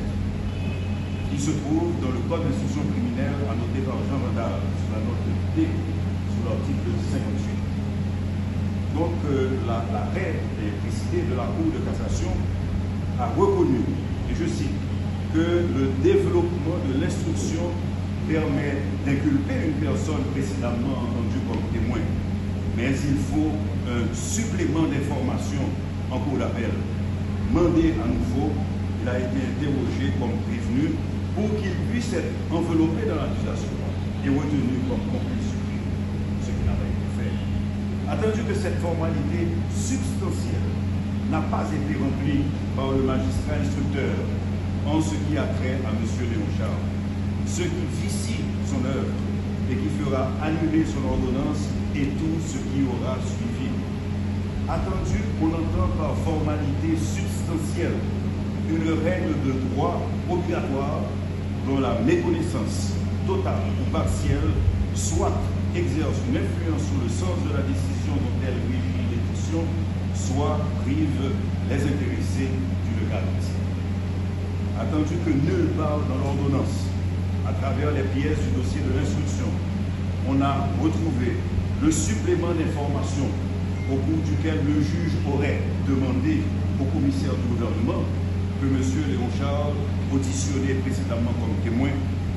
qui se trouve dans le Code d'instruction criminelle annoté par Jean Vandal, sur la note D, sous l'article 58. Donc, l'arrêt précité de la Cour de cassation a reconnu, et je cite, que le développement de l'instruction permet d'inculper une personne précédemment entendue comme témoin, mais il faut un supplément d'information en cours d'appel. Mandé à nouveau, il a été interrogé comme prévenu pour qu'il puisse être enveloppé dans l'accusation et retenu comme complice, ce qui n'a pas été fait. Attendu que cette formalité substantielle n'a pas été remplie par le magistrat instructeur en ce qui a trait à M. Léon Charles, ce qui vicie son œuvre et qui fera annuler son ordonnance et tout ce qui aura suivi. Attendu qu'on entend par formalité substantielle une règle de droit obligatoire dont la méconnaissance totale ou partielle soit exerce une influence sur le sens de la décision dont elle régit l'édition, soit prive les intéressés d'une garantie. Attendu que nulle part dans l'ordonnance, à travers les pièces du dossier de l'instruction, on a retrouvé le supplément d'information au cours duquel le juge aurait demandé au commissaire du gouvernement que M. Léon Charles, auditionné précédemment comme témoin,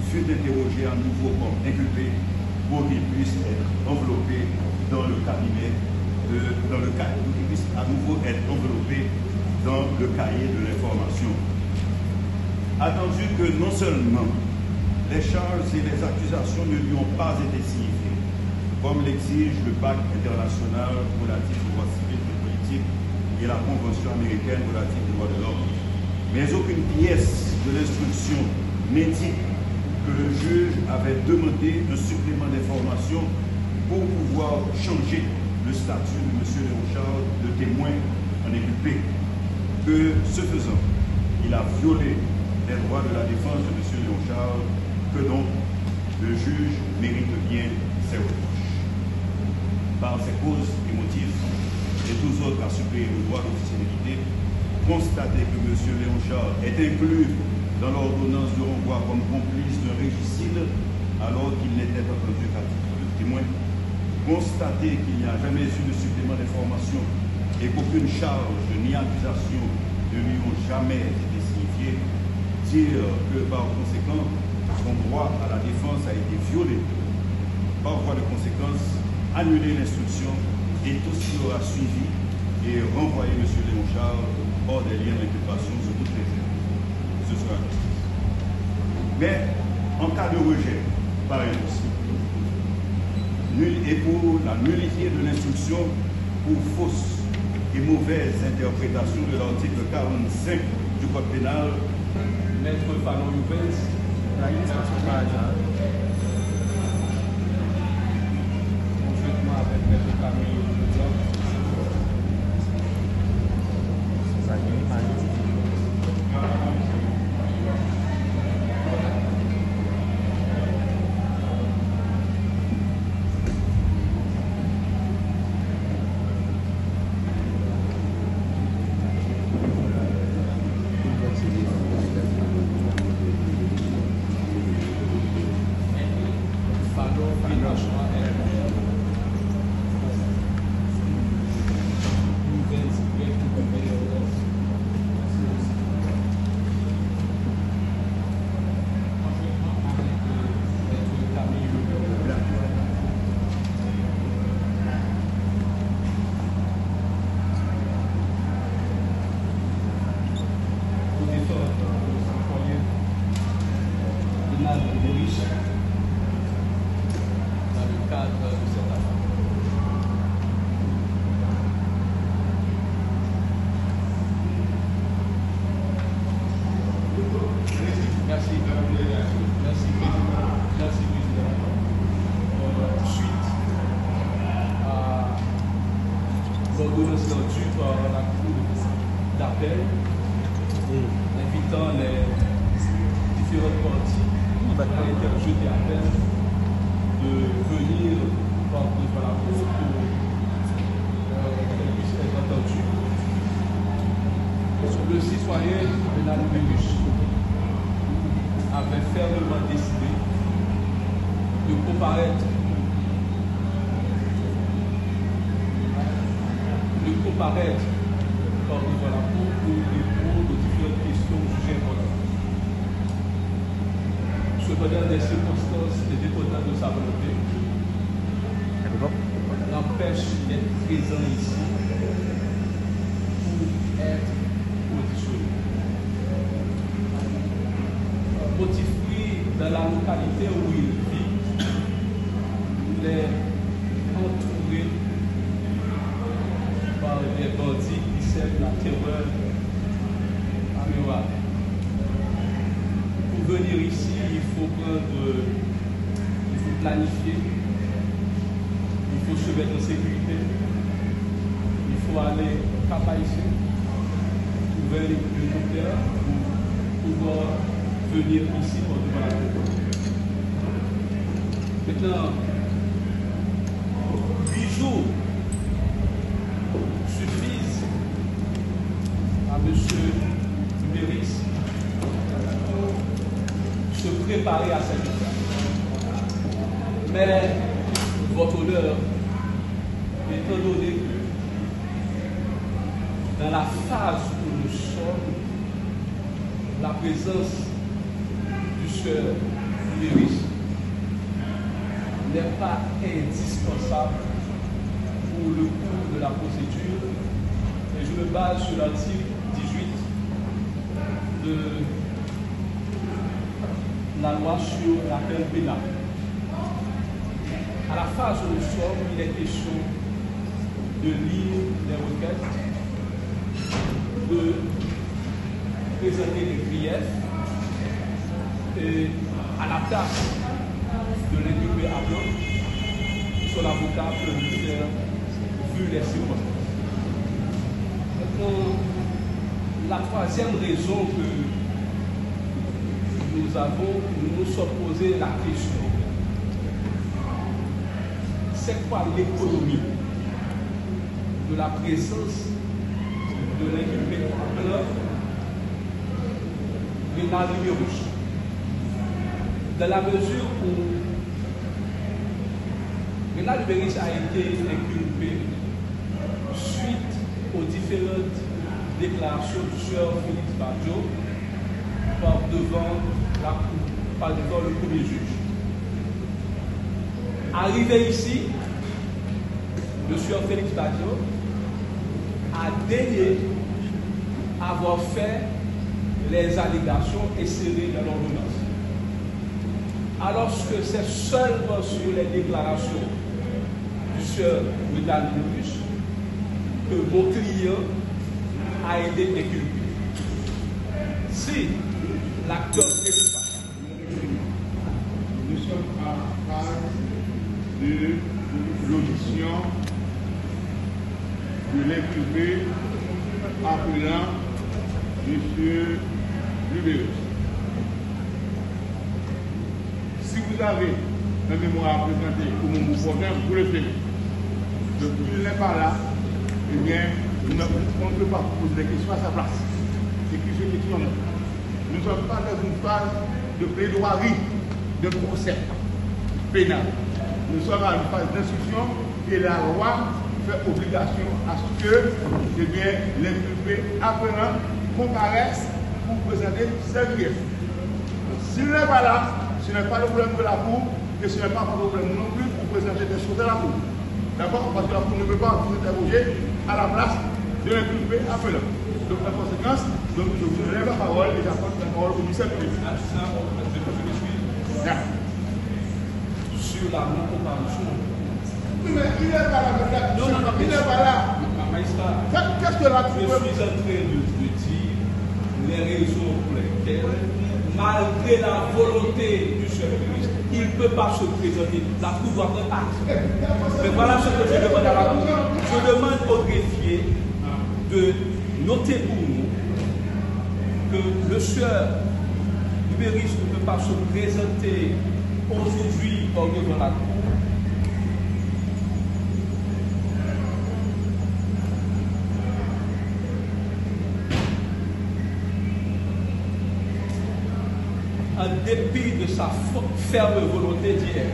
fut interrogé à nouveau comme inculpé pour qu'il puisse être enveloppé dans le cabinet, pour qu'il puisse à nouveau être enveloppé dans le cahier de l'information. Attendu que non seulement les charges et les accusations ne lui ont pas été signifiées, comme l'exige le pacte international relatif aux droits civils et politiques et la Convention américaine relative aux droits de l'homme. Mais aucune pièce de l'instruction n'indique que le juge avait demandé un supplément d'information pour pouvoir changer le statut de M. Léon Charles de témoin en inculpé. Que ce faisant, il a violé les droits de la défense de M. Léon Charles, que donc le juge mérite bien ses reproches. Par ses causes et motifs et tous autres à suppléer le droit d'officialité, constater que M. Léon Charles est inclus dans l'ordonnance de renvoi comme complice d'un régicide alors qu'il n'était entendu qu'à titre de témoin, constater qu'il n'y a jamais eu de supplément d'information et qu'aucune charge ni accusation ne lui ont jamais été signifiées, dire que par conséquent, son droit à la défense a été violé. Par voie de conséquence, annuler l'instruction et tout ce qui aura suivi et renvoyer M. Léon Charles hors des liens d'inculpation sous toutes les réserves. Ce sera la justice. Mais en cas de rejet, par exemple, et pour la nullité de l'instruction pour fausse et mauvaise interprétation de l'article 45 du Code pénal, Maître Fanon Youpens, la conjointement avec Maître Camille Youpens, ça y est, tribunal de Maurice dans le cadre de cette affaire. Merci. Merci, Président. Merci, Président. Suite à l'ordonnance rendue par la Cour d'appel, invitant les différentes parties à interjeter appel de venir devant la Cour pour qu'elles puissent être entendues. Le citoyen Benal Béruche avait fermement décidé de comparaître devant la Cour pour répondre aux différentes questions jugées importantes. Cependant, des circonstances indépendantes de sa volonté l'empêchent d'être présent ici pour être auditionné. Motif pris dans la localité où il vit, il est entouré par des bandits qui sèment la terreur à Murad. Pour venir ici, il faut planifier, il faut se mettre en sécurité, il faut aller Cap Haïtien, trouver l'hélicoptère pour pouvoir venir ici pour devant la Cour. Maintenant, 8 jours suffisent à M. Béris pour se préparer à cette étape. Mais, votre honneur, étant donné que dans la phase où nous sommes, la présence du sieur Béris n'est pas indispensable pour le cours de la procédure, et je me base sur l'article 18 de la loi sur la peine pénale. À la phase où nous sommes, il est question de lire les requêtes, de présenter les griefs, et à la place de l'inculpé à blanc, son avocat peut le faire vu les circonstances. Maintenant, la troisième raison que nous nous sommes posé la question, c'est quoi l'économie de la présence de l'inculpé à blanc, Benal Béruche? Dans la mesure où Benal Béruche a été inculpé suite aux différentes déclarations du sieur Félix Badjo par devant le premier juge. Arrivé ici, le sieur Félix Badjo a dénié avoir fait les allégations insérées dans l'ordonnance. Alors que c'est seulement sur les déclarations du sieur Benal Béruche que mon client a été inculpé. Si l'acteur principal. Nous sommes à la phase de l'audition de l'inculpé appelant M. Béruche. Si vous avez un mémoire à présenter pour mon problème, vous le faites. Donc, il n'est pas là, eh bien, on ne peut pas poser des questions à sa place. C'est qui ce question là. Nous ne sommes pas dans une phase de plaidoirie de procès pénal. Nous sommes à une phase d'instruction et la loi fait obligation à ce que l'inculpé appelant comparaisse pour présenter ses griefs. S'il n'est pas là, ce n'est pas le problème de la Cour et ce n'est pas le problème non plus pour présenter des choses de la Cour. D'accord? Parce que la Cour ne peut pas vous interroger à la place de l'inculpé appelant. Donc, en conséquence, je vous lève la parole et j'apporte la parole au ministère public. sur la non-comparution. Oui, mais il n'est pas là, madame. Non, Il n'est pas là. Magistrat, Qu'est-ce que là je suis en train de dire les raisons pour lesquelles, malgré la volonté du chef ministre, il ne peut pas se présenter. La Cour doit prendre acte. Mais voilà ce que je demande à la Cour. Je demande au greffier de noter pour nous que le sieur Libéris ne peut pas se présenter aujourd'hui devant la Cour. En dépit de sa ferme volonté d'hier.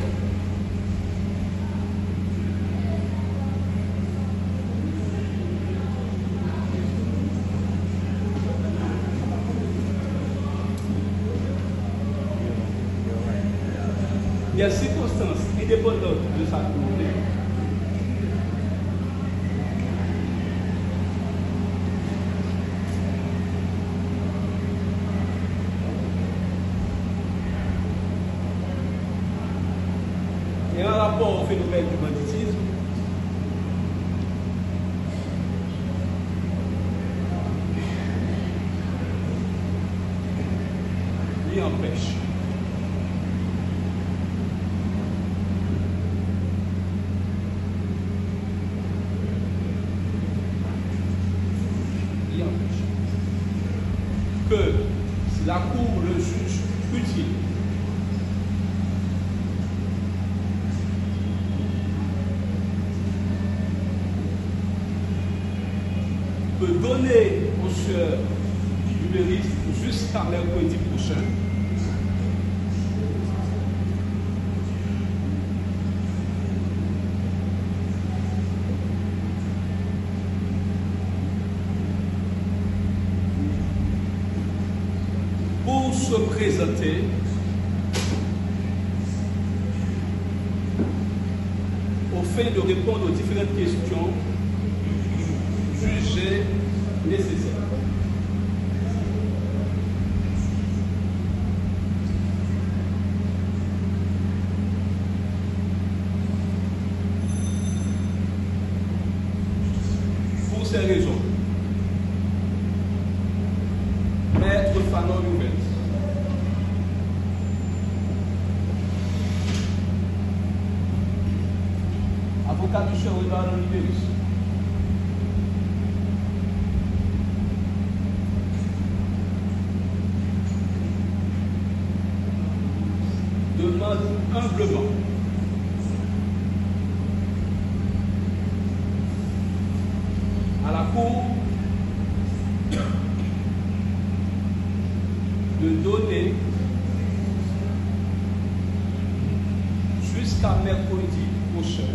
Il y a circonstances indépendantes de sa volonté. Et en rapport au phénomène du banditisme, il empêche. Il empêche que si la Cour le juge utile, peut donner au sieur Libéris jusqu'à mercredi prochain pour se présenter au fait de répondre aux différentes questions jugé nécessaire. Pour ces raisons, Maître Fanon Nouvelle, avocat du chef Edouard Libéris, demande humblement à la Cour de donner jusqu'à mercredi prochain,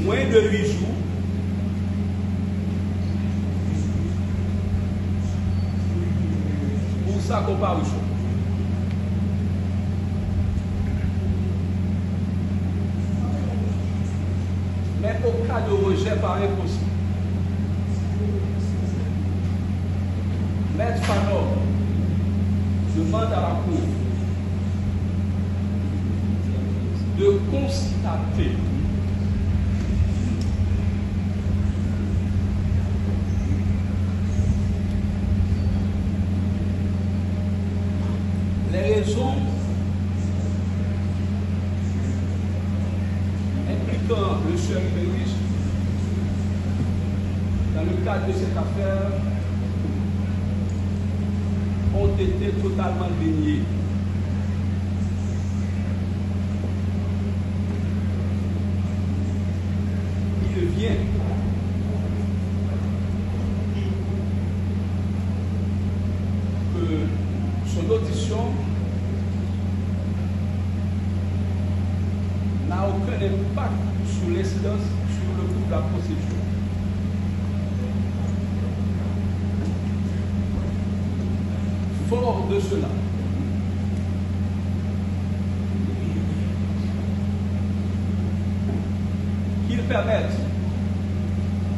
moins de 8 jours pour sa comparution. Mais au cas de rejet par impossible, Maître Fanon demande à la Cour de constater les raisons impliquant le chef Libéris dans le cadre de cette affaire ont été totalement déniées. Il vient que son audition n'a aucun impact sur l'incidence, sur le cours de la procédure. Fort de cela,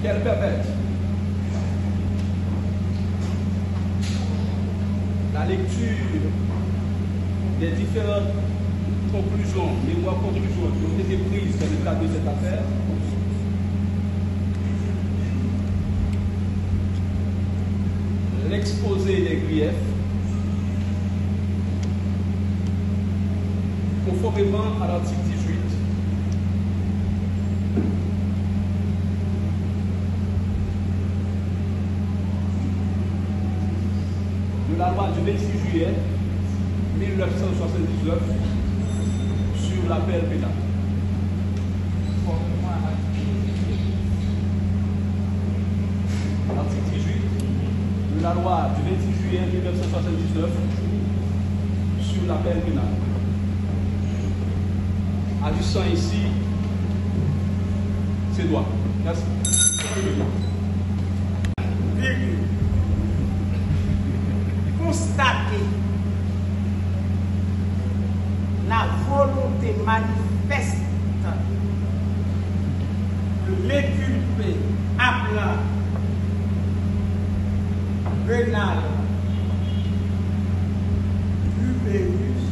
qu'elle permette la lecture des différentes conclusions, mémoires conclusions qui ont été prises dans le cadre de cette affaire, l'exposé des griefs, conformément à l'article 18 de la loi du 26 juillet 1979 sur l'appel pénal. L'article 18 de la loi du 26 juillet 1979 sur l'appel pénal. Agissant ici, c'est droit. Merci. Constater la volonté manifeste de l'inculpé appelant Renal Rubérus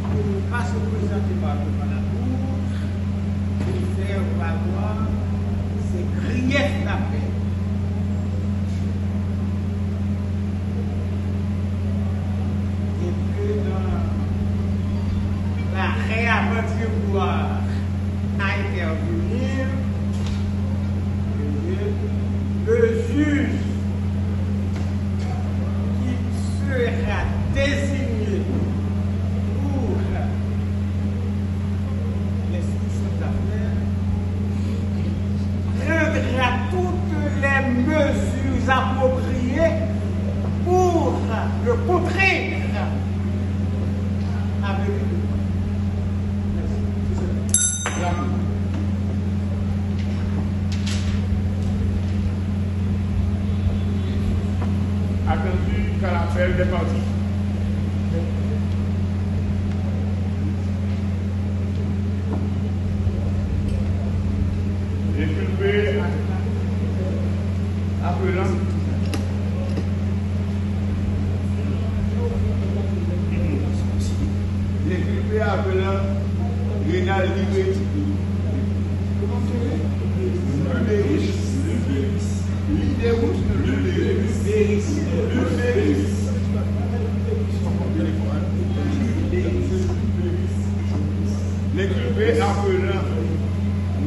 pour ne pas se présenter par la cour et faire valoir ses griefs d'appel. Et que dans la réaventure à intervenir, le juge qui sera désigné pour l'instruction d'affaires prendra toutes les mesures appropriées pour le contraindre à venir. Attendu qu'à l'appel des parties. L'inculpé appelant l'inculpé appelant Renal Rubérus. L'inculpé appelant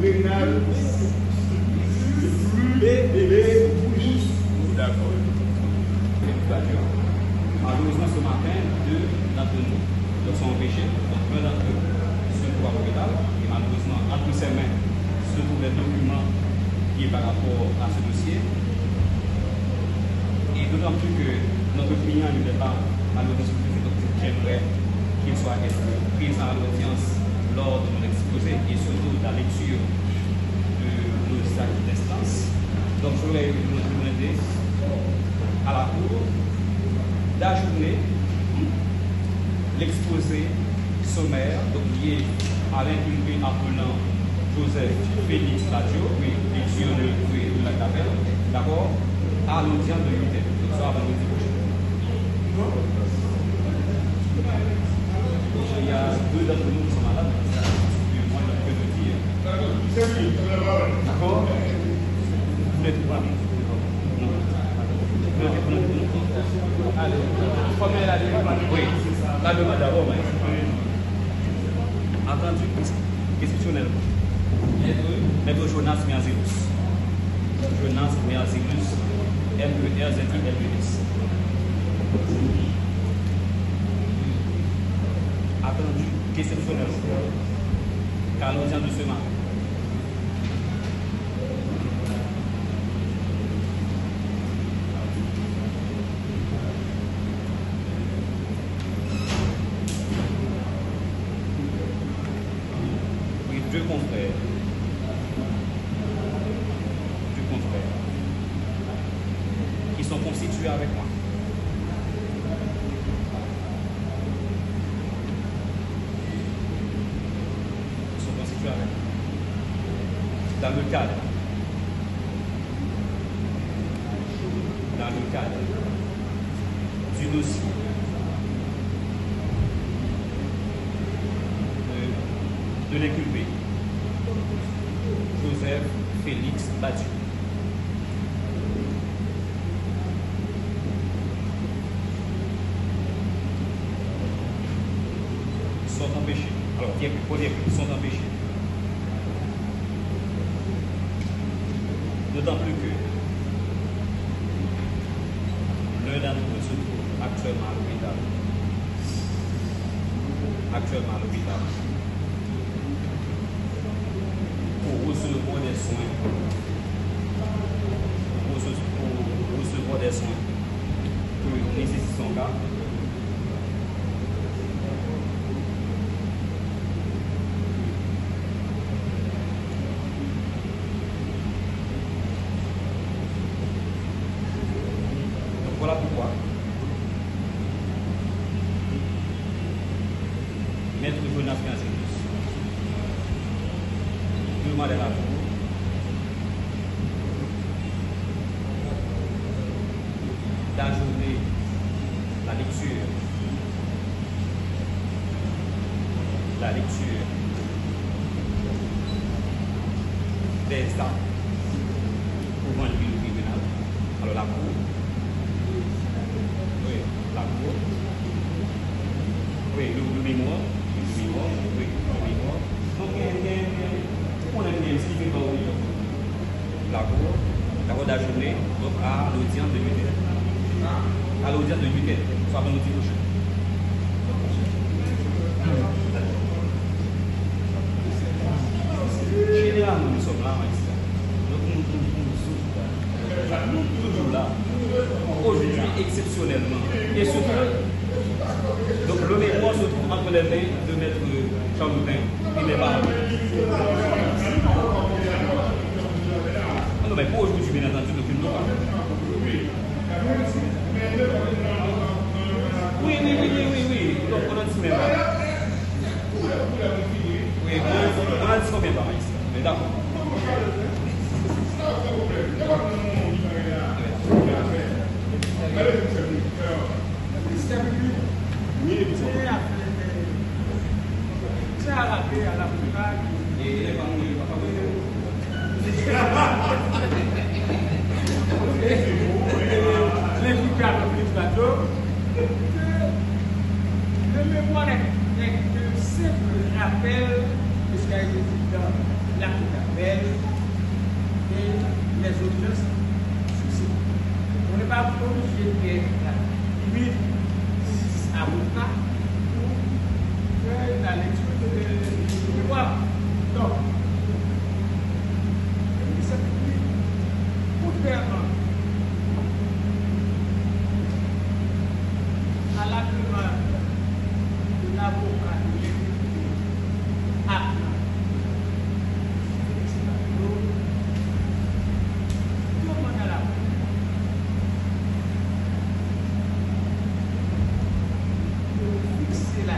Renal Rubérus. D'accord. Malheureusement, ce matin, deux d'entre nous sont empêchés. Donc, un d'entre eux se trouve à l'hôpital. Et malheureusement, entre ses mains se trouvent les documents liés par rapport à ce dossier. Et d'autant plus que notre client ne n'est pas malheureusement suffisant. Donc, j'aimerais qu'il soit présent à l'audience lors de mon exposé et surtout de la lecture de nos actes d'instance. Donc, je voudrais demander à la Cour d'ajourner l'exposé sommaire donc lié à l'inculpé appelant Joseph Félix Ladio, lecture de la tabelle, d'accord, à l'audience de 8h, donc soit vendredi prochain. Il y a deux d'entre nous qui sont malades, moi je peux le dire. D'accord. Vous n'êtes pas. Allez, combien la demande? Oui, la demande d'abord, entendu constitutionnellement. Maître Jonas Miazilus. Jonas Miazilus, MERZILUS. Attendu constitutionnellement. Car l'audience de ce matin. Deux confrères, qui sont constitués avec moi. Ils sont constitués avec moi. Dans le cadre dans le cadre du dossier de l'inculpé Joseph Félix Badiou. Sont empêchés. Alors, ils sont empêchés. D'autant plus que l'un d'entre eux se trouve actuellement à l'hôpital. Pour recevoir des soins. Pour recevoir des soins que nécessite son cas. Voilà pourquoi Maître Jonas Cancelus demande à la Cour d'ajourner la lecture des actes pouvant lui au tribunal. Alors la Cour le mémoire. Donc, on a bien expliqué la Cour d'ajourner à l'audience de l'UTED. Soit vendredi prochain. Généralement, nous sommes là, donc nous toujours là. Aujourd'hui, exceptionnellement. Et surtout, donc le mémoire se trouve entre les mains de Maître Charloutin et les parents. Non, mais pas aujourd'hui, bien entendu, donc il ne pas. Oui. Donc on a dit même pas. Oui, on a dit combien par ici. Mais d'accord. C'est à la paix, à la montagne. Les bouquins de bateau. Le mémoire est un simple rappel de ce qui a été dit dans l'acte d'appel et les autres soucis. On n'est pas obligé d'être là. 8 avocats pour faire la lecture de mémoire. Donc, pour faire à la demande de l'avocat de l'immunité à demande à la de fixer la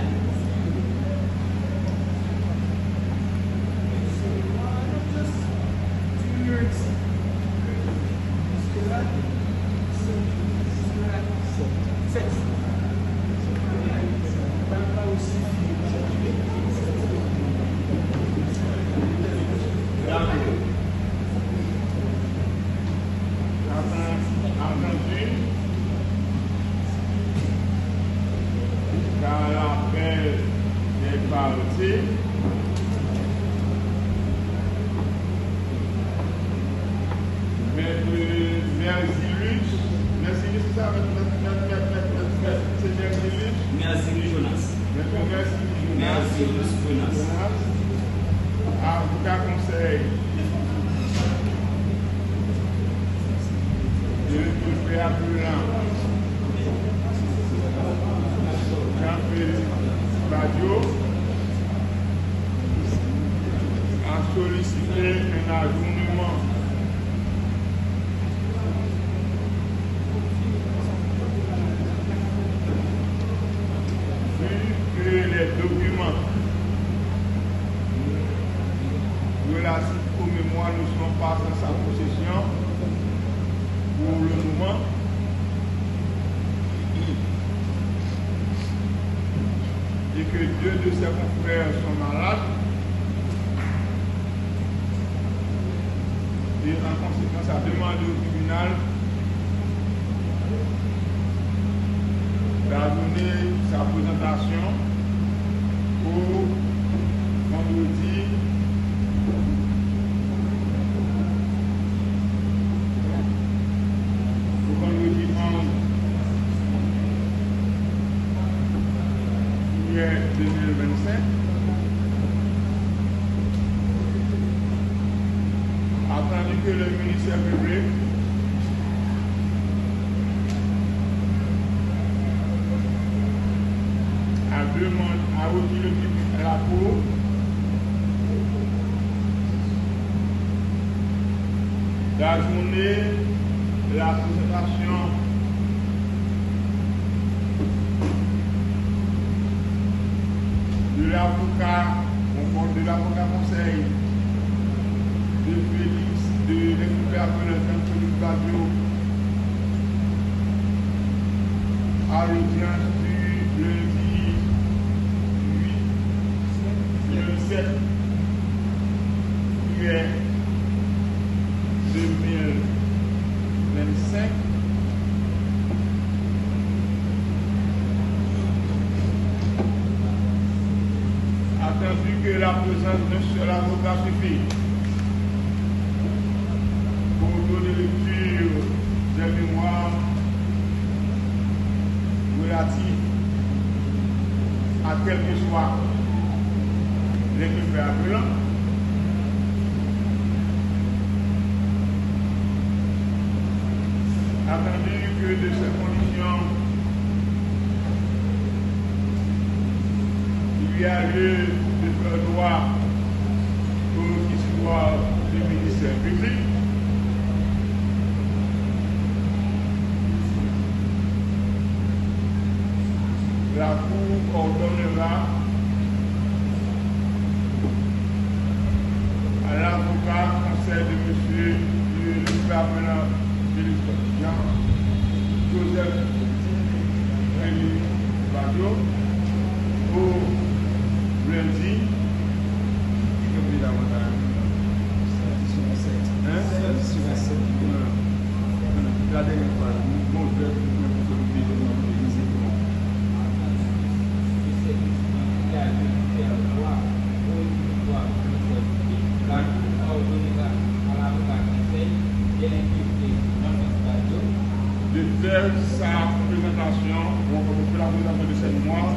avocat conseil de appelant Jean-Félix Badiou a sollicité un ajournement vu que les documents relatifs aux mémoires ne sont pas en sa possession pour le moment. que 2 de ses confrères sont malades et en conséquence a demandé au tribunal d'adonner sa présentation au vendredi 11 juillet 2025, attendu que le ministère public a retiré la Cour d'ajourner la présentation de l'avocat conseil de Félix, de l'expert Félix Badio à l'audience du lundi 7 juillet 2025. Attendu que la présence d'un seul avocat suffit pour donner lecture des mémoires relatives à quel que soit l'inculpé appelant, attendu que de ces conditions il y a lieu de faire droit au requisitoire du ministère public. La Cour ordonnera à l'avocat conseil de monsieur le permanent Félix Joseph Rémy Badio au lundi. La dernière fois, mon père, de faire sa présentation, on fait la présentation de cette mois,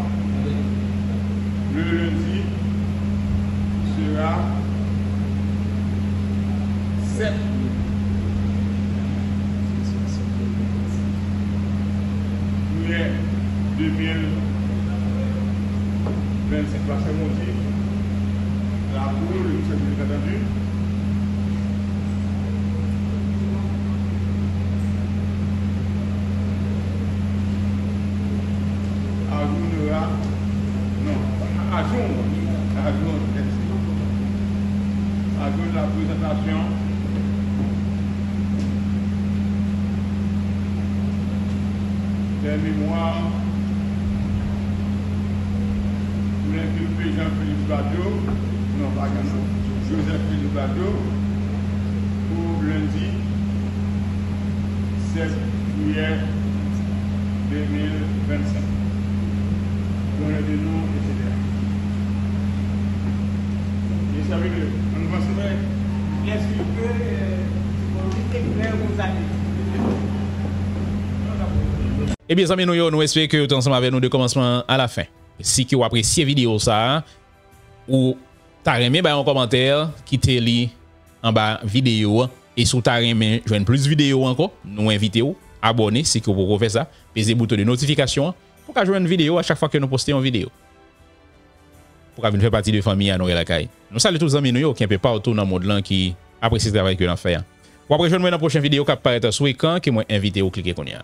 le lundi sera 7 juillet 2025. Parce que mon dit, la Cour, le ministère public attendu, ajoute la présentation des mémoires pour l'inculpé Jean-Philippe Badio, non pas Joseph Philippe Badio, pour lundi 7 juillet 2025. Dans le dénom, etc. Et ça veut dire, on va se mettre. Bien sûr que c'est clair aux années. Eh bien, amis, nous espérons que vous êtes ensemble avec nous de commencement à la fin. Si vous appréciez la vidéo, ça, ou t'as aimé, un commentaire, quittez-le en bas vidéo. Et si vous avez aimé, joignez plus de vidéos encore, nous invitez-vous, abonnez si vous pouvez faire ça, pesez le bouton de notification pour que joigne une vidéo à chaque fois que nous postons une vidéo. Pour que vous faire partie de la famille à Noël Lakay. Nous saluons tous les amis qui sont un peu partout dans le monde qui apprécient le travail que nous faisons. Pour après, je vous dans la prochaine vidéo qui apparaît sur l'écran, que moi invité ou cliquer qu'on y a.